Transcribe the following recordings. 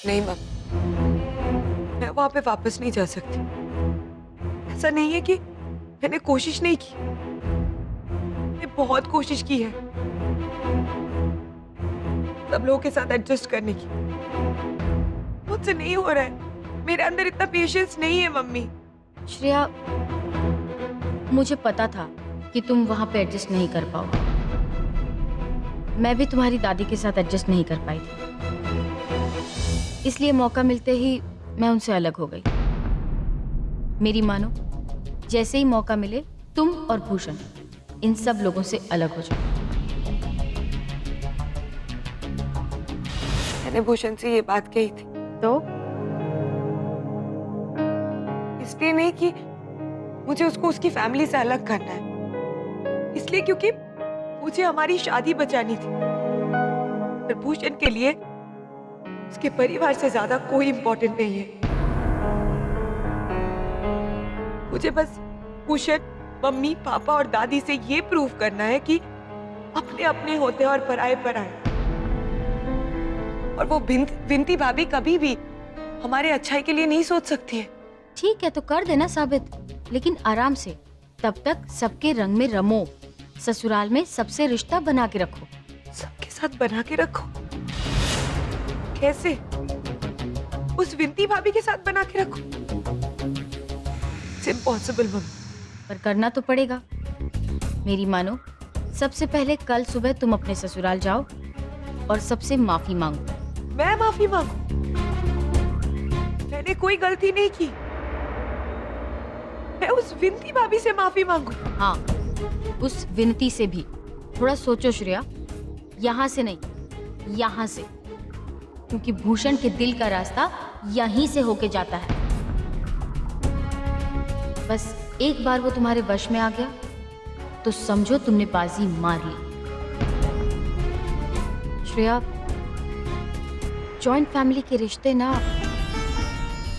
नहीं मम, मैं वहां पे वापस नहीं जा सकती। ऐसा नहीं है कि मैंने कोशिश नहीं की, मैंने बहुत कोशिश की है सब लोगों के साथ एडजस्ट करने की। मुझसे नहीं हो रहा है, मेरे अंदर इतना पेशेंस नहीं है मम्मी। श्रेया, मुझे पता था कि तुम वहां पे एडजस्ट नहीं कर पाओगे। मैं भी तुम्हारी दादी के साथ एडजस्ट नहीं कर पाई थी, इसलिए मौका मिलते ही मैं उनसे अलग हो गई। मेरी मानो, जैसे ही मौका मिले तुम और भूषण इन सब लोगों से अलग हो जाओ। मैंने भूषण से ये बात कही थी, तो इसलिए नहीं कि मुझे उसको उसकी फैमिली से अलग करना है, इसलिए क्योंकि मुझे हमारी शादी बचानी थी। पर भूषण के लिए उसके परिवार से ज्यादा कोई इंपॉर्टेंट नहीं है। मुझे बस भूषण, मम्मी, पापा और दादी से ये प्रूव करना है कि अपने अपने होते हैं और पराए पराए। और वो विंती भाभी कभी भी हमारे अच्छाई के लिए नहीं सोच सकती है। ठीक है, तो कर देना साबित, लेकिन आराम से। तब तक सबके रंग में रमो, ससुराल में सबसे रिश्ता बना के रखो। सबके साथ बना के रखो? कैसे? उस विंती भाभी के साथ बना के रखो? It's impossible mummy. पर करना तो पड़ेगा। मेरी मानो, सबसे पहले कल सुबह तुम अपने ससुराल जाओ और सबसे माफी मांगो। मैं माफी मांगू? मैंने कोई गलती नहीं की। मैं उस विंती भाभी से माफी मांगू? हाँ, उस विनती से भी। थोड़ा सोचो श्रेया, यहाँ से नहीं, यहाँ से, क्योंकि भूषण के दिल का रास्ता यहीं से होके जाता है। बस एक बार वो तुम्हारे वश में आ गया तो समझो तुमने बाजी मार ली। श्रेया, जॉइंट फैमिली के रिश्ते ना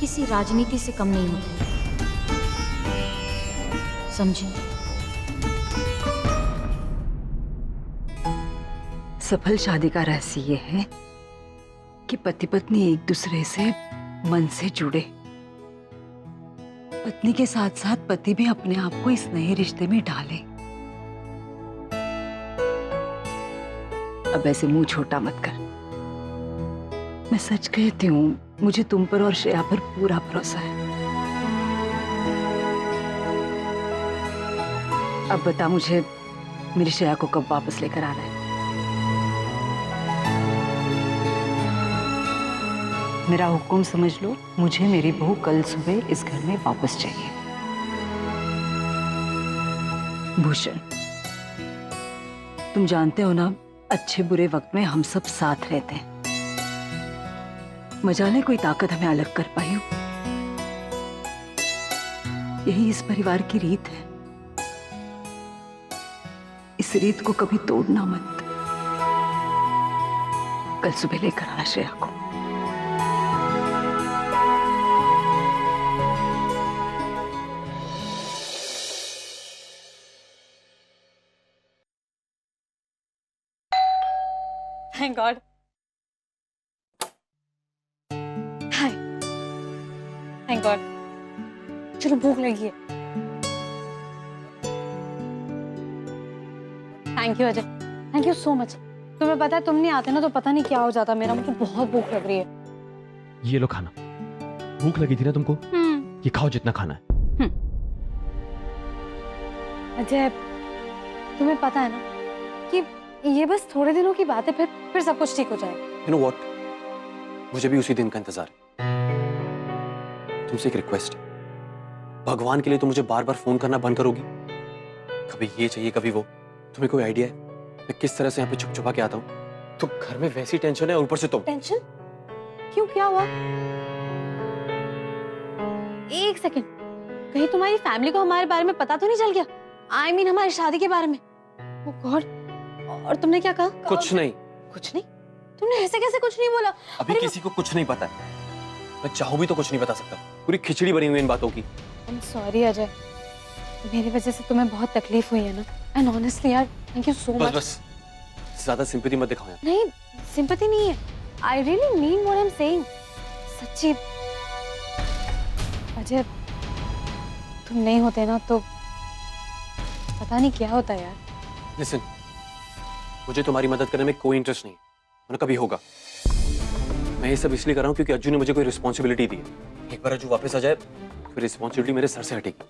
किसी राजनीति से कम नहीं होते, समझी? सफल शादी का रहस्य ये है कि पति पत्नी एक दूसरे से मन से जुड़े। पत्नी के साथ साथ पति भी अपने आप को इस नए रिश्ते में डाले। अब ऐसे मुंह छोटा मत कर। मैं सच कहती हूँ, मुझे तुम पर और श्रेया पर पूरा भरोसा है। अब बता मुझे, मेरी श्रेया को कब वापस लेकर आना है? मेरा हुक्म समझ लो, मुझे मेरी बहू कल सुबह इस घर में वापस चाहिए। भूषण, तुम जानते हो ना, अच्छे बुरे वक्त में हम सब साथ रहते हैं। मजाने कोई ताकत हमें अलग कर पाई हो। यही इस परिवार की रीत है। इस रीत को कभी तोड़ना मत। कल सुबह लेकर आना श्रेया को। Thank God. Hi. Thank God. चलो भूख लगी है। Thank you Ajay, thank you so much. तुम्हें पता है, तुम नहीं आते ना तो पता नहीं क्या हो जाता मेरा। मुझे बहुत भूख लग रही है। ये लो खाना। भूख लगी थी ना तुमको? ये खाओ जितना खाना है। अजय, तुम्हें पता है ना कि ये बस थोड़े दिनों की बात है, फिर सब कुछ ठीक हो जाएगा। You know what? मुझे भी उसी दिन का इंतजार है। तुमसे एक रिक्वेस्ट है, भगवान के लिए तुम मुझे बार बार फोन करना बंद करोगी? कभी ये चाहिए कभी वो। तुम्हें कोई आइडिया है मैं किस तरह से यहाँ पे छुप छुपा के आता हूँ? तो घर में वैसी टेंशन है, ऊपर से तुम। टेंशन? क्यों, क्या हुआ? एक सेकंड, कहीं तुम्हारी फैमिली को हमारे बारे में पता तो नहीं चल गया? I mean, हमारी शादी के बारे में। Oh God, और तुमने क्या कहा? कुछ नहीं। कुछ नहीं? तुमने ऐसे कैसे कुछ नहीं बोला? अभी किसी को कुछ नहीं पता है। मैं चाहूँ भी तो कुछ नहीं बता सकता। पूरी खिचड़ी बनी हुई इन बातों की। I'm sorry अजय, मेरी वजह से तुम्हें बहुत तकलीफ हुई है ना। And honestly यार, thank you so much. बस ज्यादा सिंपैथी मत दिखाओ यार। नहीं, सिंपैथी नहीं है। I really mean what I'm saying. सच्ची अजय, तुम नहीं होते ना तो पता नहीं क्या होता यार। लिसन, मुझे तुम्हारी मदद करने में कोई इंटरेस्ट नहीं है, कभी होगा। मैं ये सब इसलिए कर रहा हूँ क्योंकि अज्जू ने मुझे कोई रिस्पॉन्सिबिलिटी दी है। एक बार अज्जू वापस आ जाए फिर रिस्पॉन्सिबिलिटी मेरे सर से हटेगी।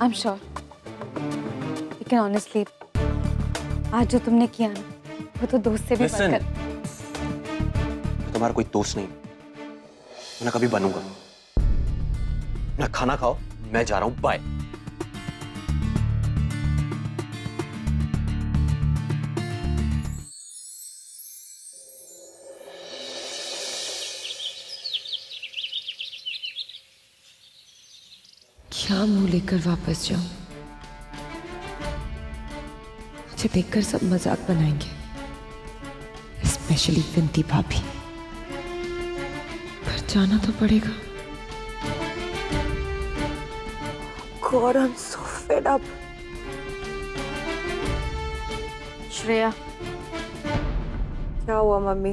आई एम श्योर, लेकिन ऑनेस्टली आज जो तुमने किया ना वो तो दोस्त से भी Listen, बढ़कर। मैं तुम्हारा कोई दोस्त नहीं, मैं कभी बनूंगा ना। खाना खाओ, मैं जा रहा हूं, बाय। क्या मुंह लेकर वापस जाऊं? मुझे देखकर सब मजाक बनाएंगे, स्पेशली विंती भाभी। पर जाना तो पड़ेगा। God, I'm so fed up. Shreya, क्या हुआ मम्मी?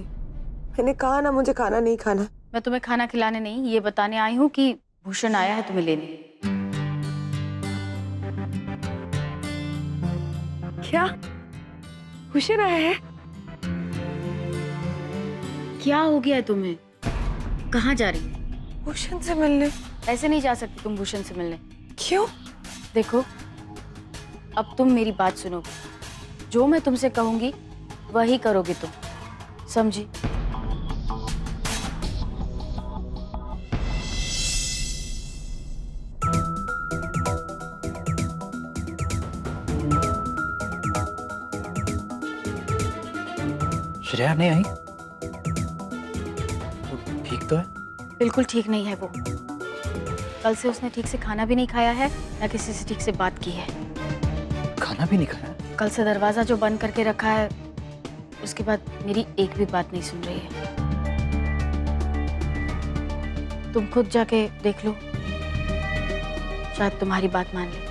मैंने कहा ना मुझे खाना नहीं खाना। मैं तुम्हें खाना खिलाने नहीं, ये बताने आई हूँ कि भूषण आया है तुम्हें लेने। क्या? भूषण आया है? क्या हो गया है तुम्हें? कहाँ जा रही? भूषण से मिलने? ऐसे नहीं जा सकती तुम भूषण से मिलने। क्यों? देखो, अब तुम मेरी बात सुनोगे। जो मैं तुमसे कहूंगी वही करोगे तुम, समझी? श्रेया नहीं आई? वो ठीक तो है? बिल्कुल ठीक नहीं है वो। कल से उसने ठीक से खाना भी नहीं खाया है, ना किसी से ठीक से बात की है। खाना भी नहीं खाया? कल से दरवाजा जो बंद करके रखा है, उसके बाद मेरी एक भी बात नहीं सुन रही है। तुम खुद जाके देख लो, शायद तुम्हारी बात मान ले।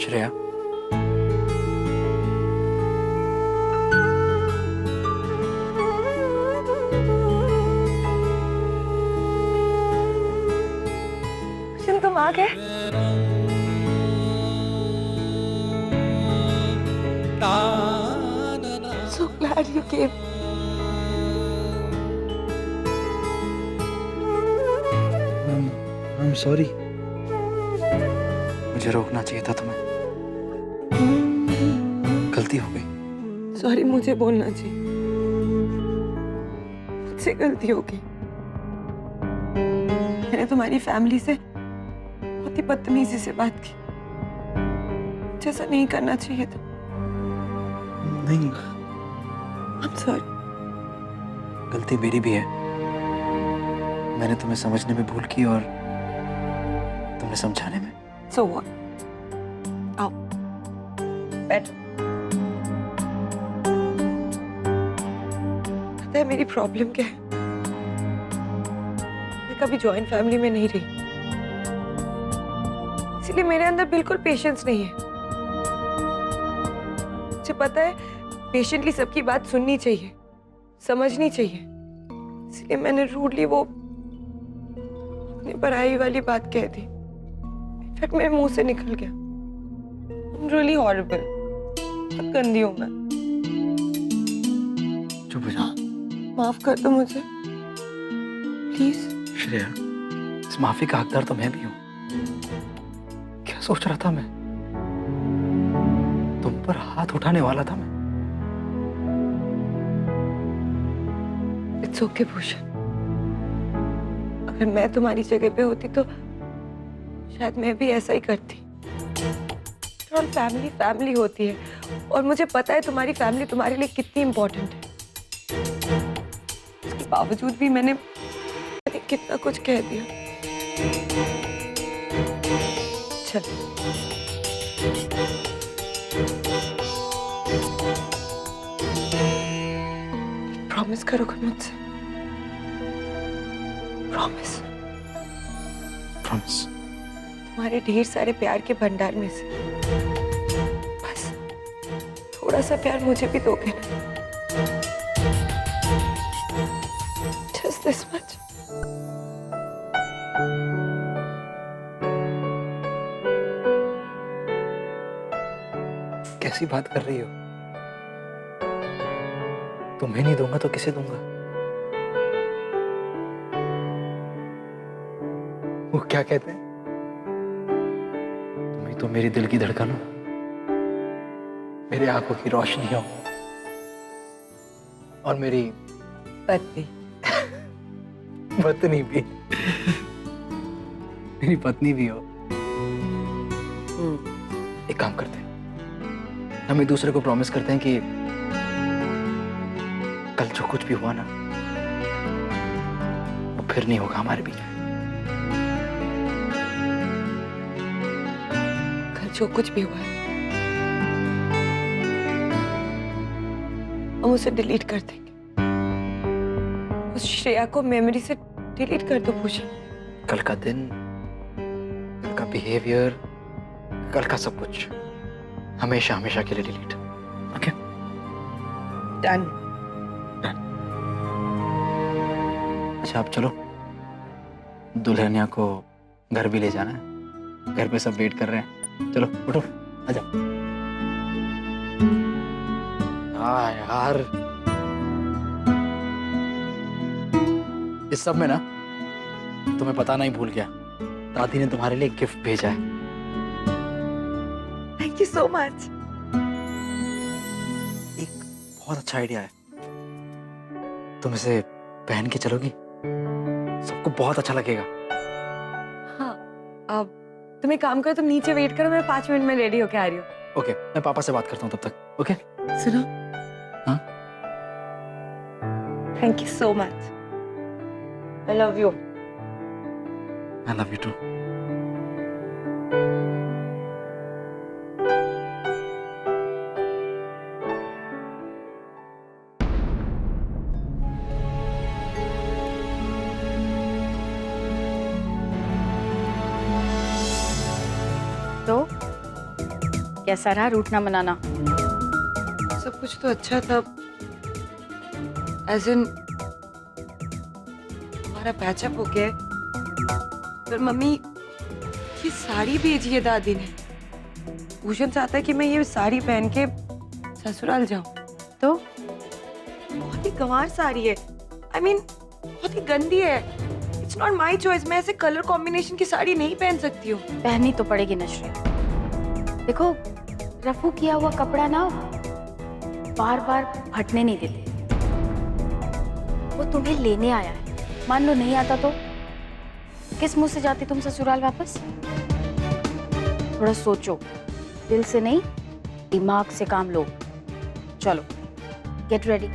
श्रेया, भूषण तुम आ गए? So glad you came. I'm sorry. मुझे रोकना चाहिए था तुम्हें, गलती हो गई। सॉरी मुझे बोलना चाहिए, मुझसे गलती होगी। मैंने तुम्हारी फैमिली से बहुत ही बदतमीजी से बात की, जैसा नहीं करना चाहिए था। नहीं, I'm sorry. गलती मेरी भी है। मैंने तुम्हें समझने में भूल की और तुम्हें समझाने में। So what? आओ, बैठो। पता है मेरी प्रॉब्लम क्या है? मैं कभी जॉइंट फैमिली में नहीं रही, इसलिए मेरे अंदर बिल्कुल पेशेंस नहीं है। मुझे पता है पेशेंटली सबकी बात सुननी चाहिए, समझनी चाहिए, इसलिए मैंने रूडली वो अपनी पढ़ाई वाली बात कह दी। इनफैक्ट मेरे मुंह से निकल गया। I'm really horrible. बहुत गंदी हूँ मैं। चुप हो जा माफ कर दो मुझे प्लीज। श्रेया, इस माफी का हकदार तो मैं भी हूँ। क्या सोच रहा था मैं? तुम पर हाथ उठाने वाला था मैं। इट्स ओके भूषण, अगर मैं तुम्हारी जगह पे होती तो शायद मैं भी ऐसा ही करती। और फैमिली फैमिली होती है और मुझे पता है तुम्हारी फैमिली तुम्हारे लिए कितनी इम्पोर्टेंट है। इसके बावजूद भी मैंने कितना कुछ कह दिया। चल प्रॉमिस करोगे मुझसे? प्रॉमिस? प्रॉमिस। तुम्हारे ढेर सारे प्यार के भंडार में से बस थोड़ा सा प्यार मुझे भी दोगे ना? Just this much? कैसी बात कर रही हो? तुम्हें नहीं दूंगा तो किसे दूंगा? वो क्या कहते हैं, तुम ही तो मेरी दिल की धड़कन हो, मेरी आंखों की रोशनी हो और मेरी पत्नी। पत्नी भी। मेरी पत्नी भी हो। एक काम करते हैं, हम एक दूसरे को प्रॉमिस करते हैं कि कल जो कुछ भी हुआ ना वो फिर नहीं होगा हमारे बीच में। कल जो कुछ भी हुआ है हम उसे डिलीट कर देंगे। उस श्रेया को मेमोरी से डिलीट कर दो भूषण। कल का दिन, कल का बिहेवियर, कल का सब कुछ हमेशा हमेशा के लिए डिलीट। ओके? डन। अच्छा अब चलो, दुल्हनिया को घर भी ले जाना है। घर पे सब वेट कर रहे हैं। चलो उठो, आजा। हाँ यार, इस सब में ना तुम्हें बताना ही भूल गया, दादी ने तुम्हारे लिए गिफ्ट भेजा है। Thank you so much. एक बहुत अच्छा आइडिया है, तुम इसे पहन के चलोगी, सबको बहुत अच्छा लगेगा। हाँ, अब तुम एक काम करो, तुम नीचे वेट करो, मैं 5 मिनट में रेडी होके आ रही हूँ। ओके, मैं पापा से बात करता हूँ तब तक। ओके? सुनो। हाँ? Thank you so much. I love you. I love you too. तो कैसा रहा रूठना मनाना? सब कुछ तो अच्छा था, एज इन हमारा पैचअप हो गया, पर मम्मी ये साड़ी भेजी है दादी ने। भूषण चाहता है कि मैं ये साड़ी पहन के ससुराल जाऊं। तो बहुत ही गंवार साड़ी है, आई मीन बहुत ही गंदी है। इट्स नॉट माई चॉइस, मैं ऐसे कलर कॉम्बिनेशन की साड़ी नहीं पहन सकती हूँ। पहननी तो पड़ेगी ना श्रेया। देखो, रफू किया हुआ कपड़ा ना बार बार फटने नहीं देते। वो तुम्हें लेने आया है, मान लो नहीं आता तो किस मुंह से जाती तुम ससुराल वापस? थोड़ा सोचो, दिल से नहीं दिमाग से काम लो। चलो गेट रेडी।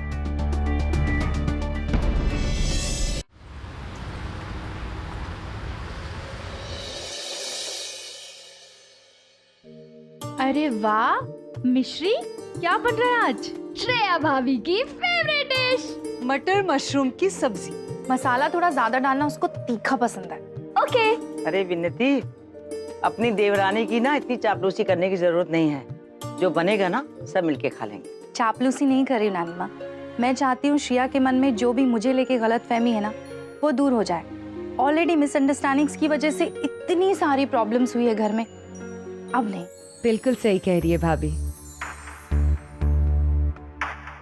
अरे वाह मिश्री, क्या बन रहा है आज? श्रेया भाभी की फेवरेट डिश, मटर मशरूम की सब्जी। मसाला थोड़ा ज्यादा डालना, उसको तीखा पसंद है। ओके। अरे विनती, अपनी देवरानी की ना इतनी चापलूसी करने की जरूरत नहीं है। जो बनेगा ना सब मिलके खा लेंगे। चापलूसी नहीं कर रही हूँ नानी माँ, मैं चाहती हूँ श्रेया के मन में जो भी मुझे लेके गलत फहमी है ना वो दूर हो जाए। ऑलरेडी मिसअंडरस्टैंडिंग्स की वजह से इतनी सारी प्रॉब्लम्स हुई है घर में, अब नहीं। बिल्कुल सही कह रही है भाभी।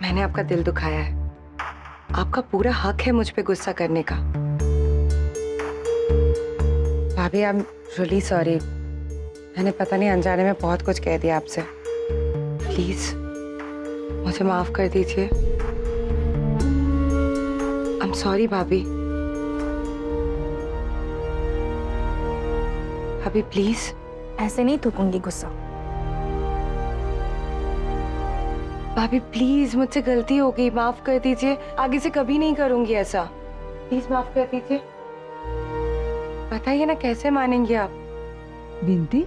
मैंने आपका दिल दुखाया है। आपका पूरा हक है मुझ पे गुस्सा करने का। भाभी, आई एम रियली सॉरी। मैंने पता नहीं अनजाने में बहुत कुछ कह दिया आपसे। प्लीज मुझे माफ कर दीजिए। आई एम सॉरी भाभी। भाभी प्लीज। ऐसे नहीं थूकूंगी गुस्सा। भाभी प्लीज, मुझसे गलती हो गई, माफ कर दीजिए। आगे से कभी नहीं करूंगी ऐसा। प्लीज माफ कर दीजिए। बताइए ना, कैसे मानेंगे आप? बिंदी,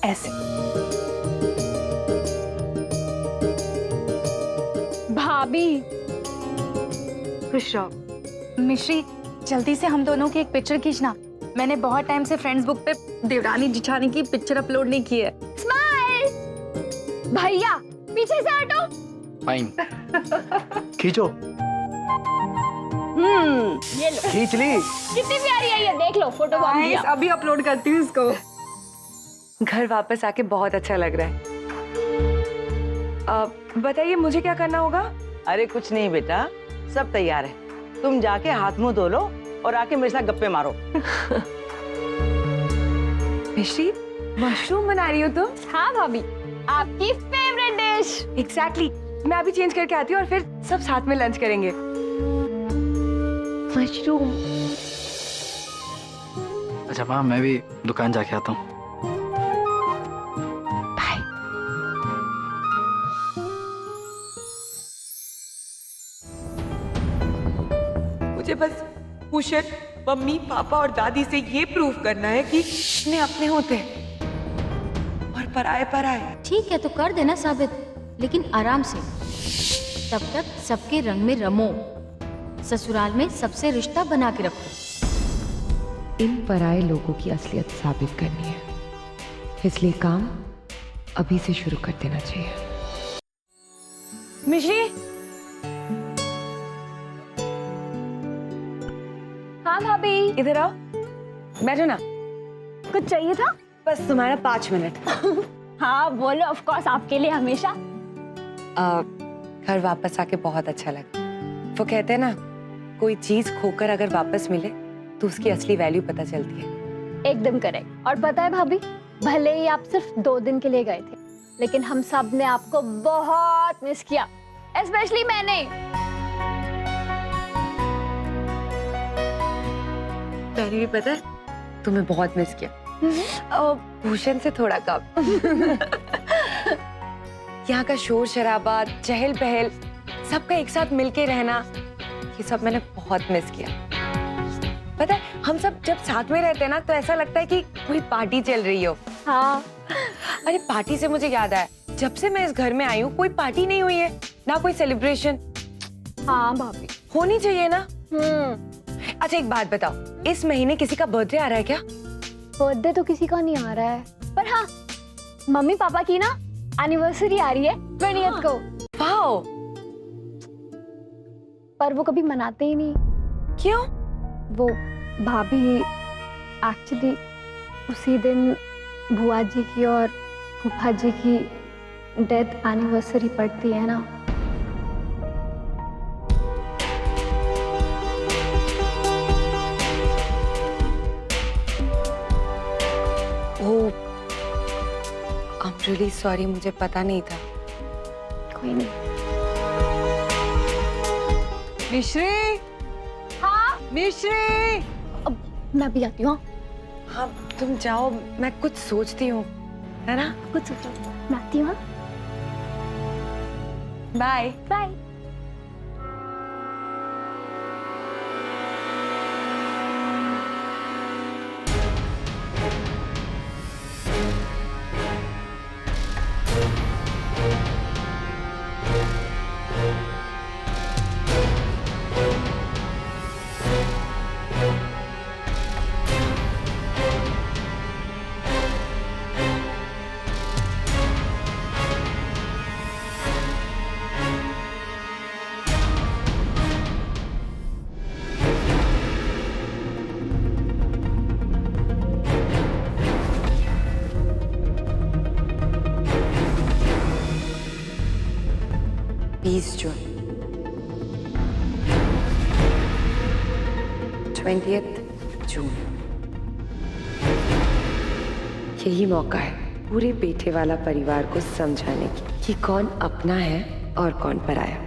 ऐसे। भाभी खुश रहो। मिश्री, जल्दी से हम दोनों की एक पिक्चर खींचना। मैंने बहुत टाइम से फ्रेंड्स बुक पे देवरानी जिठानी की पिक्चर अपलोड नहीं की है। स्माइल। भैया पीछे से हटो। फाइन। खींचो। ये लो, खींच ली। कितनी प्यारी है ये, देख लो फोटो बॉम्ब किया। अभी अपलोड करती हूँ इसको। घर वापस आके बहुत अच्छा लग रहा है। बताइए मुझे क्या करना होगा? अरे कुछ नहीं बेटा, सब तैयार है। तुम जाके हाथ मुंह धो लो और आके मेरे साथ गप्पे मारो। मिश्री, मशरूम बना रही हो तुम? हाँ भाभी, आपकी फेवरेट डिश। एग्जैक्टली। मैं अभी चेंज करके आती हूँ और फिर सब साथ में लंच करेंगे। मशरूम। अच्छा माँ, मैं भी दुकान जाके आता हूँ। मुझे बस भूषण, मम्मी, पापा और दादी से ये प्रूव करना है कि अपने अपने होते हैं और पराए पराए। ठीक है तो कर देना साबित, लेकिन आराम से। तब तक सबके रंग में रमो। ससुराल में सबसे रिश्ता बना के रखो। इन पराए लोगों की असलियत साबित करनी है, इसलिए काम अभी से शुरू कर देना चाहिए। मिश्री। हाँ भाभी, इधर आओ, बैठो ना। कुछ चाहिए था? बस तुम्हारा 5 मिनट। हाँ बोलो, ऑफ कोर्स, आपके लिए हमेशा। घर वापस आके बहुत अच्छा लगा। वो कहते हैं ना, कोई चीज खोकर अगर वापस मिले तो उसकी असली वैल्यू पता चलती है। एकदम करेक्ट। और पता है भाभी, भले ही आप सिर्फ 2 दिन के लिए गए थे, लेकिन हम सब ने आपको बहुत मिस किया, स्पेशली मैंने। मैंने भी, पता है, तुम्हें बहुत मिस किया। और भूषण से थोड़ा कम। यहाँ का शोर शराबा, चहल पहल, सबका एक साथ मिलके रहना, ये सब मैंने बहुत मिस किया। पता है, हम सब जब साथ में रहते हैं ना तो ऐसा लगता है कि कोई पार्टी चल रही हो। हाँ। अरे पार्टी से मुझे याद आया, जब से मैं इस घर में आई हूँ कोई पार्टी नहीं हुई है, ना कोई सेलिब्रेशन। हाँ भाभी, होनी चाहिए ना। अच्छा एक बात बताओ, इस महीने किसी का बर्थडे आ रहा है क्या? बर्थडे तो किसी का नहीं आ रहा है, पर हाँ, मम्मी पापा की ना एनिवर्सरी आ रही है 20th को। वाओ। पर वो कभी मनाते ही नहीं। क्यों? वो भाभी, एक्चुअली उसी दिन बुआ जी की और फूफा जी की डेथ एनिवर्सरी पड़ती है ना। ओह, आई एम रियली सॉरी, मुझे पता नहीं था। कोई नहीं। मिश्री। हाँ मिश्री। अब मैं भी आती हूँ। हाँ तुम जाओ, मैं कुछ सोचती हूँ, है ना? कुछ सोचो, मैं आती हूँ। Bye bye. 20 जून 20th जून। यही मौका है पूरे बेटे वाला परिवार को समझाने की कि कौन अपना है और कौन पराया।